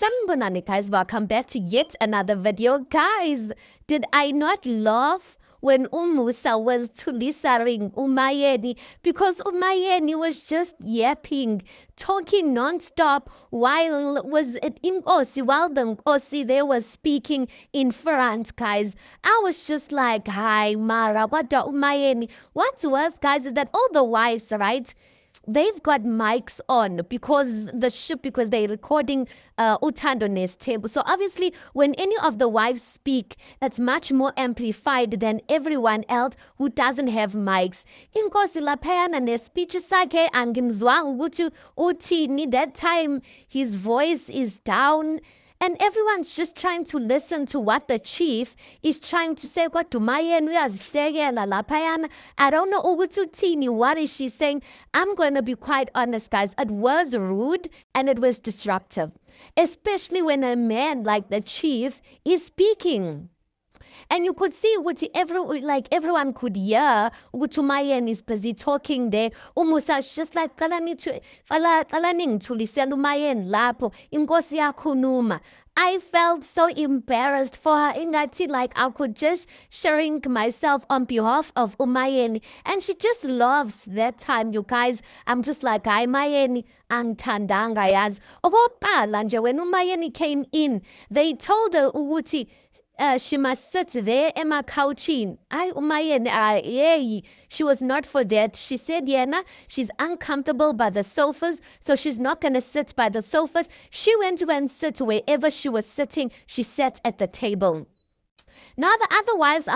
Sanibonani guys, welcome back to yet another video. Guys, did I not laugh when Umusa was tulisaring Umayeni because Umayeni was just yapping, talking non-stop while was it Inkosi, while the Nkosi there was speaking in front, guys. I was just like, hi Mara, what the Umayeni? What's worse, guys, is that all the wives, right? They've got mics on because they're recording Utando Nestebo. So obviously when any of the wives speak, it's much more amplified than everyone else who doesn't have mics. Inkosi laphayana nespeech sakhe angimzwanga ukuthi uthini. That time his voice is down. And everyone's just trying to listen to what the chief is trying to say. I don't know what is she saying. I'm going to be quite honest, guys. It was rude and it was disruptive, especially when a man like the chief is speaking. And you could see what everyone could hear. Umayeni is busy talking there. Umusa is just like I felt so embarrassed for her. Ingati, like I could just shrink myself on behalf of Umayeni. And she just loves that time, you guys. I'm just like, hi Mayeni, angithandanga yazi. Okokuqala nje when Umayeni came in, they told her ukuthi she must sit there couching. She was not for that. She said, she's uncomfortable by the sofas, so she's not going to sit by the sofas. She went to and sit wherever she was sitting. She sat at the table. Now the other wives,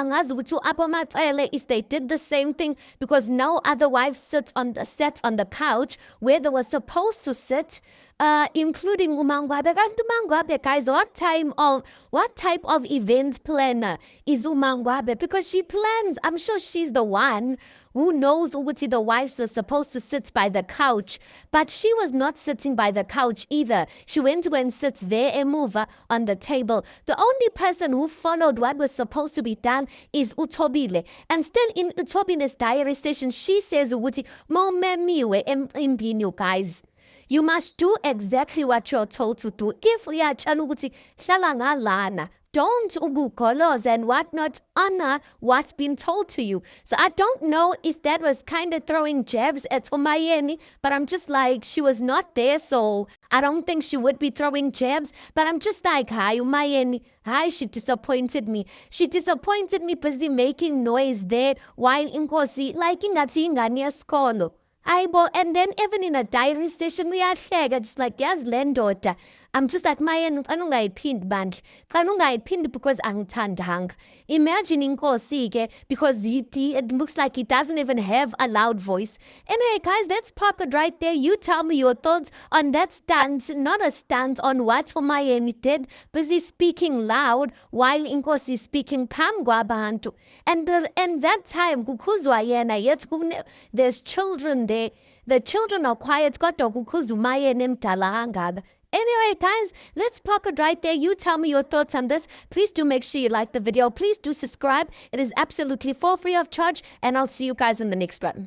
if they did the same thing, because no other wives sat on the couch where they were supposed to sit, including Umangwabe. And Umangwabe, guys, what type of event planner is Umangwabe? Because she plans. I'm sure she's the one who knows what the wives are supposed to sit by the couch, but she was not sitting by the couch either. She went to and sit there and move on the table. The only person who followed what was supposed to be done is Utobile. And still in Utobile's diary station, she says, you guys. You must do exactly what you're told to do. If don't ubukolos and whatnot, honor what's been told to you. So I don't know if that was kind of throwing jabs at Umayeni, but I'm just like, she was not there, so I don't think she would be throwing jabs. But I'm just like, hi Umayeni, hi, she disappointed me. She disappointed me busy making noise there while Inkosi like ingathi ingane yesikolo. And then even in a diary station, we are just like, yes, Lendota. I'm just like, Mayan, pinned band. Pinned because angithandanga. Imagine Inkosi, because it looks like he doesn't even have a loud voice. Anyway, guys, let's park it right there. You tell me your thoughts on that stance, not a stance on what Umayeni did, busy speaking loud while Inkosi is speaking kamgwabantu. And that time, yet there's children there. The children are quiet. Anyway, guys, let's park it right there. You tell me your thoughts on this. Please do make sure you like the video. Please do subscribe. It is absolutely for free of charge. And I'll see you guys in the next one.